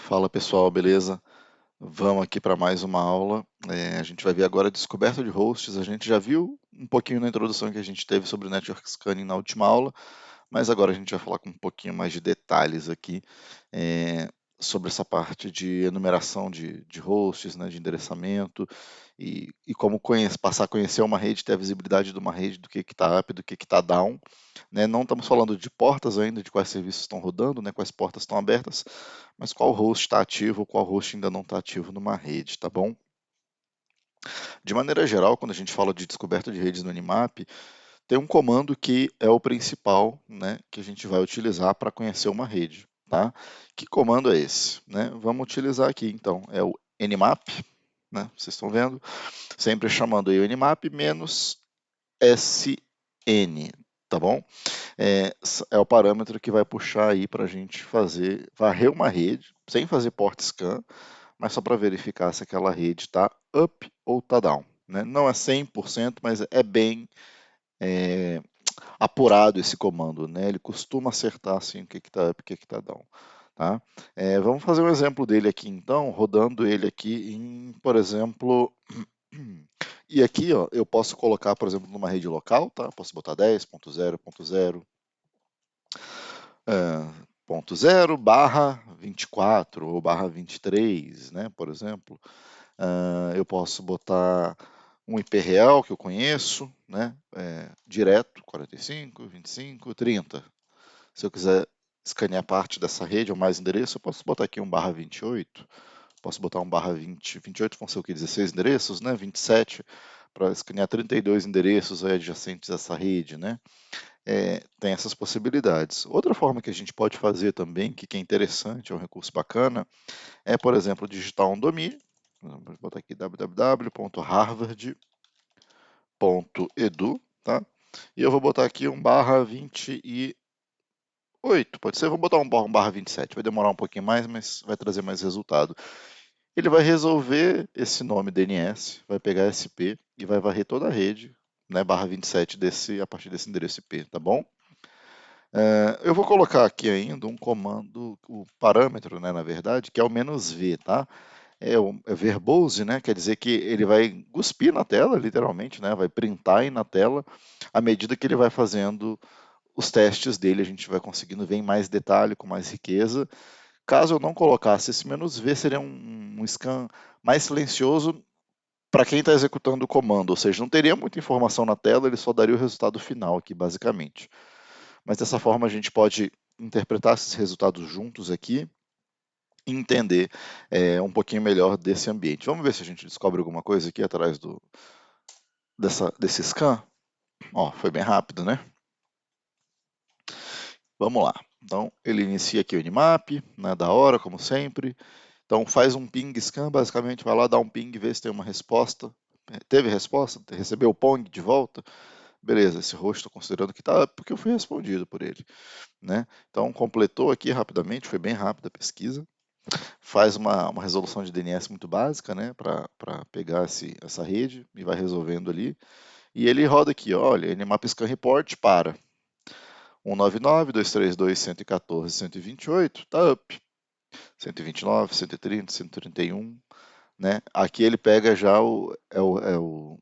Fala pessoal, beleza? Vamos aqui para mais uma aula. A gente vai ver agora a descoberta de hosts. A gente já viu um pouquinho na introdução que a gente teve sobre Network Scanning na última aula, mas agora a gente vai falar com um pouquinho mais de detalhes aqui é, sobre essa parte de enumeração de hosts, né, de endereçamento e como passar a conhecer uma rede, ter a visibilidade de uma rede, do que está up, do que está down. Né? Não estamos falando de portas ainda, de quais serviços estão rodando, né, quais portas estão abertas, mas qual host está ativo, qual host ainda não está ativo numa rede, tá bom? De maneira geral, quando a gente fala de descoberta de redes no Nmap, tem um comando que é o principal, né, que a gente vai utilizar para conhecer uma rede, tá? Que comando é esse? Né? Vamos utilizar aqui, então, é o nmap, né? Vocês estão vendo? Sempre chamando aí o nmap menos sn, tá bom? É o parâmetro que vai puxar aí para a gente varrer uma rede, sem fazer port scan, mas só para verificar se aquela rede está up ou está down. Né? Não é 100%, mas é bem é, apurado esse comando. Né? Ele costuma acertar assim, o que está up e o que está down. Tá? Vamos fazer um exemplo dele aqui, então, rodando ele aqui em, por exemplo, e aqui ó, eu posso colocar, por exemplo, numa rede local, tá? Posso botar 10.0.0, ponto 0 barra 24 ou barra 23, né, por exemplo. Eu posso botar um IP real que eu conheço, né, direto, 45, 25, 30. Se eu quiser escanear parte dessa rede ou mais endereço, eu posso botar aqui um barra 28, posso botar um barra 20, 28 vão ser o que, 16 endereços, né, 27 para escanear 32 endereços aí adjacentes a essa rede, né. Tem essas possibilidades. Outra forma que a gente pode fazer também, que é interessante, é um recurso bacana, é, por exemplo, digitar um domínio. Vamos botar aqui www.harvard.edu, tá? E eu vou botar aqui um barra 28, pode ser? Vou botar um barra 27, vai demorar um pouquinho mais, mas vai trazer mais resultado. Ele vai resolver esse nome DNS, vai pegar SP e vai varrer toda a rede, né, barra 27 a partir desse endereço IP, tá bom? Eu vou colocar aqui ainda um comando, o parâmetro, né, na verdade, que é o "-v", tá? É verbose, né? Quer dizer que ele vai cuspir na tela, literalmente, né? Vai printar aí na tela, à medida que ele vai fazendo os testes dele, a gente vai conseguindo ver em mais detalhe, com mais riqueza. Caso eu não colocasse esse "-v", seria um scan mais silencioso para quem está executando o comando, ou seja, não teria muita informação na tela, ele só daria o resultado final aqui, basicamente. Mas dessa forma a gente pode interpretar esses resultados juntos aqui e entender um pouquinho melhor desse ambiente. Vamos ver se a gente descobre alguma coisa aqui atrás desse scan. Ó, foi bem rápido, né? Vamos lá. Então, ele inicia aqui o Nmap, né, da hora, como sempre. Então, faz um ping scan, basicamente, vai lá dar um ping, vê se tem uma resposta. Teve resposta? Recebeu o PONG de volta? Beleza, esse host estou considerando que está porque eu fui respondido por ele. Né? Então, completou aqui rapidamente, foi bem rápida a pesquisa. Faz uma resolução de DNS muito básica, né, para pegar essa rede e vai resolvendo ali. E ele roda aqui, olha, Nmap Scan Report para 199.232.114.128, tá up. 129, 130, 131, né? Aqui ele pega já o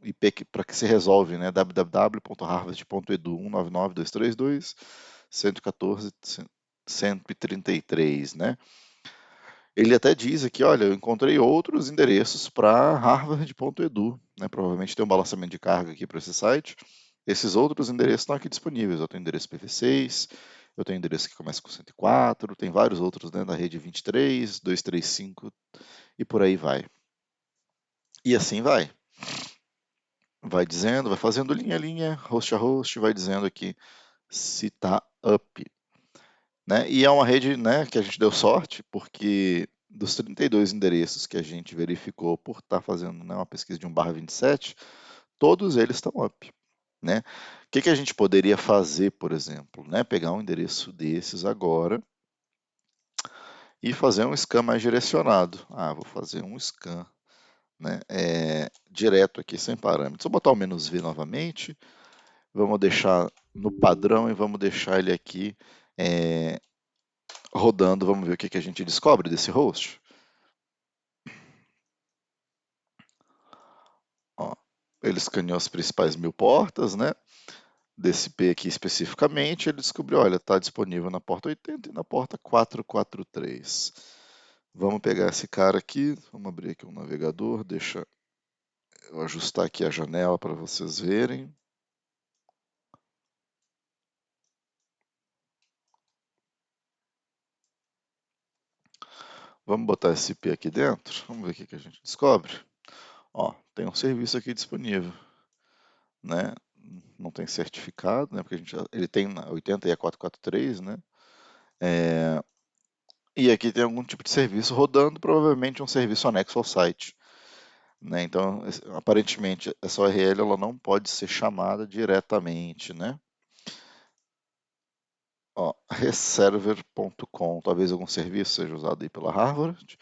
IP para que se resolve, né? www.harvard.edu 199.232.114.133, né? Ele até diz aqui, olha, eu encontrei outros endereços para harvard.edu, né? Provavelmente tem um balanceamento de carga aqui para esse site. Esses outros endereços estão aqui disponíveis. Eu tenho endereço PV6, eu tenho endereço que começa com 104, tem vários outros, né, da rede 23, 235 e por aí vai. E assim vai. Vai dizendo, vai fazendo linha a linha, host a host, vai dizendo aqui se está up. Né? E é uma rede, né, que a gente deu sorte, porque dos 32 endereços que a gente verificou por estar fazendo, né, uma pesquisa de 1/27, todos eles estão up. Né? O que a gente poderia fazer, por exemplo? Né? Pegar um endereço desses agora e fazer um scan mais direcionado. Vou fazer um scan, né, direto aqui, sem parâmetros. Vou botar o "-v" novamente, vamos deixar no padrão e vamos deixar ele aqui Rodando, vamos ver o que a gente descobre desse host. Ó, ele escaneou as principais 1000 portas, né? Desse IP aqui especificamente, ele descobriu, olha, está disponível na porta 80 e na porta 443. Vamos pegar esse cara aqui, vamos abrir aqui um navegador, deixa eu ajustar aqui a janela para vocês verem. Vamos botar esse IP aqui dentro, vamos ver o que a gente descobre. Ó, tem um serviço aqui disponível, né? Não tem certificado, né? Porque ele tem na 80 e a 443, né? E aqui tem algum tipo de serviço rodando, provavelmente um serviço anexo ao site, né? Então, aparentemente, essa URL ela não pode ser chamada diretamente, né? Ó, reserver.com, talvez algum serviço seja usado aí pela Harvard,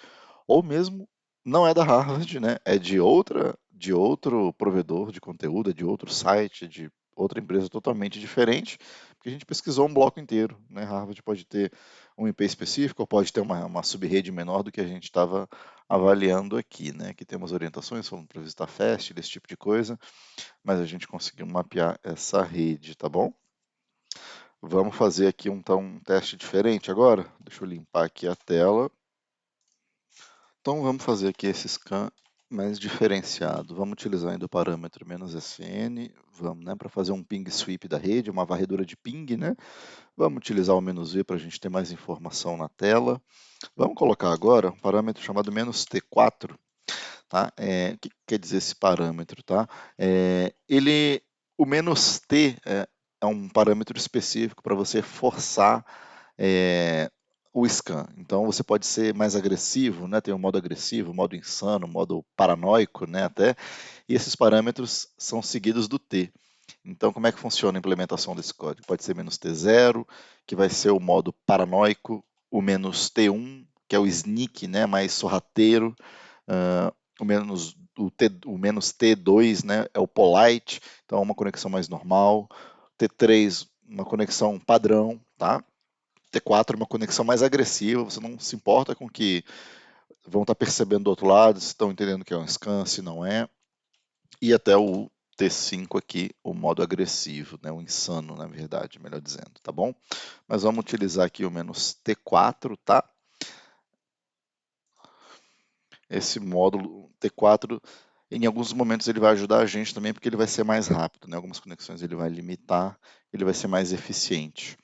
ou mesmo não é da Harvard, né? É de outro provedor de conteúdo, é de outro site, de outra empresa totalmente diferente, porque a gente pesquisou um bloco inteiro, né? Harvard pode ter um IP específico, ou pode ter uma sub-rede menor do que a gente estava avaliando aqui, né? Aqui temos orientações, falando para visitar FAST, desse tipo de coisa, mas a gente conseguiu mapear essa rede, tá bom? Vamos fazer aqui então um teste diferente agora. Deixa eu limpar aqui a tela. Então vamos fazer aqui esse scan mais diferenciado. Vamos utilizar ainda o parâmetro "-sn", vamos, né, para fazer um ping sweep da rede, uma varredura de ping, né? Vamos utilizar o "-v" para a gente ter mais informação na tela. Vamos colocar agora um parâmetro chamado "-t4", tá? O que quer dizer esse parâmetro, tá? O "-t" é um parâmetro específico para você forçar é, o scan. Então você pode ser mais agressivo, né? Tem o modo agressivo, modo insano, modo paranoico, né? Até. E esses parâmetros são seguidos do T. Então, como é que funciona a implementação desse código? Pode ser "-t0", que vai ser o modo paranoico, o "-t1", que é o sneak, né? Mais sorrateiro, o "-t2", né? É o polite, então é uma conexão mais normal. T3, uma conexão padrão, tá? T4 é uma conexão mais agressiva, você não se importa com o que vão estar percebendo do outro lado, se estão entendendo que é um scan, se não é. E até o T5 aqui, o modo agressivo, né? O insano, na verdade, melhor dizendo, tá bom? Mas vamos utilizar aqui o "-t4", tá? Esse módulo T4, em alguns momentos ele vai ajudar a gente também, porque ele vai ser mais rápido, né? Algumas conexões ele vai limitar, ele vai ser mais eficiente.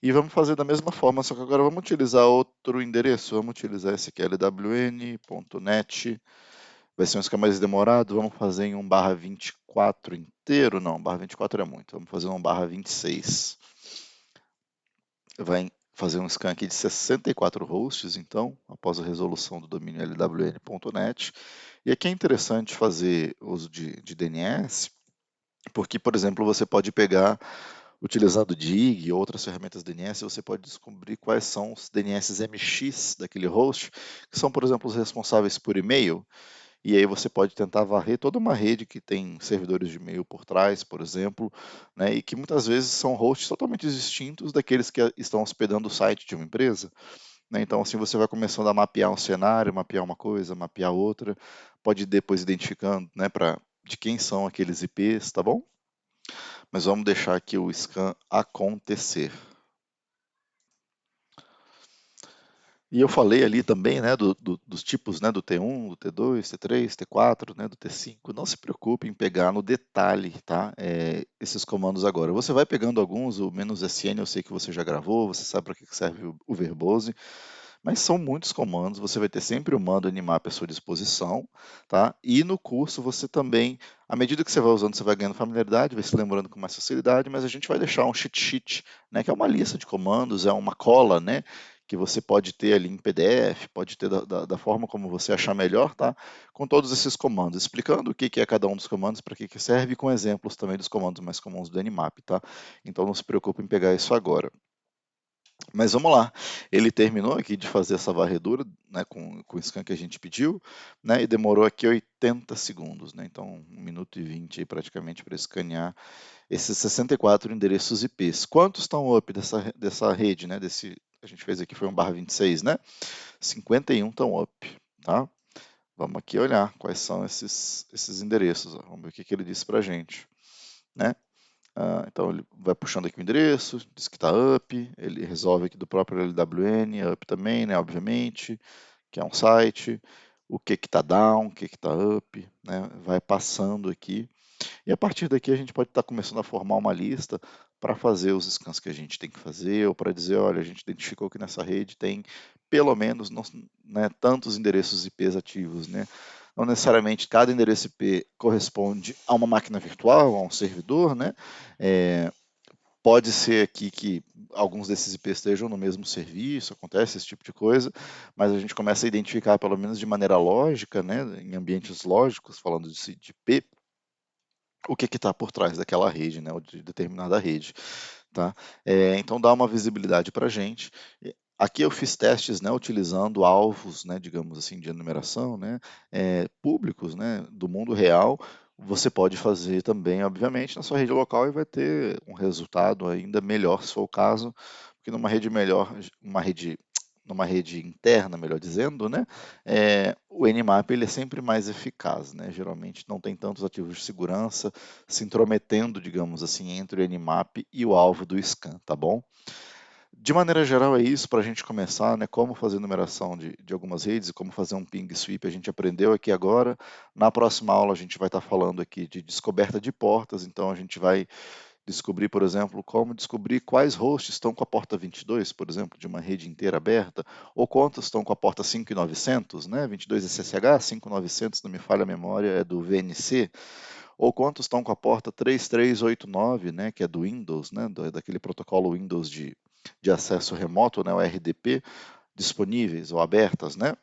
E vamos fazer da mesma forma, só que agora vamos utilizar outro endereço. Vamos utilizar esse aqui, lwn.net. Vai ser um esquema mais demorado. Vamos fazer em 1/24 inteiro? Não, 1/24 é muito. Vamos fazer um 1/26. Vai fazer um scan aqui de 64 hosts, então, após a resolução do domínio lwn.net. E aqui é interessante fazer uso de DNS, porque, por exemplo, você pode pegar, utilizando o DIG e outras ferramentas DNS, você pode descobrir quais são os DNS MX daquele host, que são, por exemplo, os responsáveis por e-mail, e aí você pode tentar varrer toda uma rede que tem servidores de e-mail por trás, por exemplo, né, e que muitas vezes são hosts totalmente distintos daqueles que estão hospedando o site de uma empresa, né? Então, assim, você vai começando a mapear um cenário, mapear uma coisa, mapear outra, pode ir depois identificando, né, de quem são aqueles IPs, tá bom? Mas vamos deixar aqui o scan acontecer. E eu falei ali também, né, dos tipos, né, do T1, do T2, T3, T4, né, do T5. Não se preocupe em pegar no detalhe, tá? Esses comandos agora. Você vai pegando alguns, o "-sn eu sei que você já gravou, você sabe para que serve o verbose, mas são muitos comandos, você vai ter sempre o mando animap à sua disposição, tá? E no curso você também, à medida que você vai usando, você vai ganhando familiaridade, vai se lembrando com mais facilidade, mas a gente vai deixar um cheat sheet, né, que é uma lista de comandos, é uma cola, né, que você pode ter ali em PDF, pode ter da forma como você achar melhor, tá? Com todos esses comandos, explicando o que é cada um dos comandos, para que serve, e com exemplos também dos comandos mais comuns do Nmap, tá? Então não se preocupe em pegar isso agora. Mas vamos lá, ele terminou aqui de fazer essa varredura, né, com o scan que a gente pediu, né, e demorou aqui 80 segundos, né, então 1 minuto e 20 aí praticamente para escanear esses 64 endereços IPs. Quantos estão up dessa rede, né, desse a gente fez aqui foi 1/26, né? 51 estão up, tá? Vamos aqui olhar quais são esses endereços, ó. Vamos ver o que ele disse para a gente, né? Então ele vai puxando aqui o endereço, diz que está up, ele resolve aqui do próprio LWN, up também, né? Obviamente, que é um site, o que está down, o que está up, né? Vai passando aqui. E a partir daqui a gente pode estar começando a formar uma lista para fazer os scans que a gente tem que fazer, ou para dizer, olha, a gente identificou que nessa rede tem pelo menos, né, tantos endereços IPs ativos, né? Não necessariamente cada endereço IP corresponde a uma máquina virtual, a um servidor, né? É, pode ser aqui que alguns desses IPs estejam no mesmo serviço, acontece esse tipo de coisa, mas a gente começa a identificar, pelo menos de maneira lógica, né, em ambientes lógicos, falando de IP, o que está por trás daquela rede, né, ou de determinada rede, tá? Então dá uma visibilidade para a gente. Aqui eu fiz testes, né, utilizando alvos, né, digamos assim, de enumeração, né, públicos, né, do mundo real. Você pode fazer também, obviamente, na sua rede local e vai ter um resultado ainda melhor, se for o caso, porque numa rede interna, melhor dizendo, né, o Nmap ele é sempre mais eficaz, né, geralmente não tem tantos ativos de segurança se intrometendo, digamos assim, entre o Nmap e o alvo do scan, tá bom? De maneira geral, é isso para a gente começar, né? Como fazer numeração de algumas redes e como fazer um ping sweep. A gente aprendeu aqui agora. Na próxima aula, a gente vai estar falando aqui de descoberta de portas. Então, a gente vai descobrir, por exemplo, como descobrir quais hosts estão com a porta 22, por exemplo, de uma rede inteira aberta, ou quantos estão com a porta 5900, né? 22 SSH, 5900, não me falha a memória, é do VNC, ou quantos estão com a porta 3389, né, que é do Windows, né, daquele protocolo Windows de acesso remoto, né, o RDP, disponíveis ou abertas, né?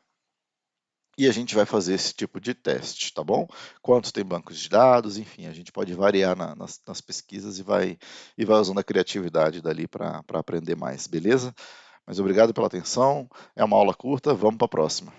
E a gente vai fazer esse tipo de teste, tá bom? Quantos tem bancos de dados, enfim, a gente pode variar nas pesquisas e vai usando a criatividade dali para aprender mais, beleza? Mas obrigado pela atenção, é uma aula curta, vamos para a próxima.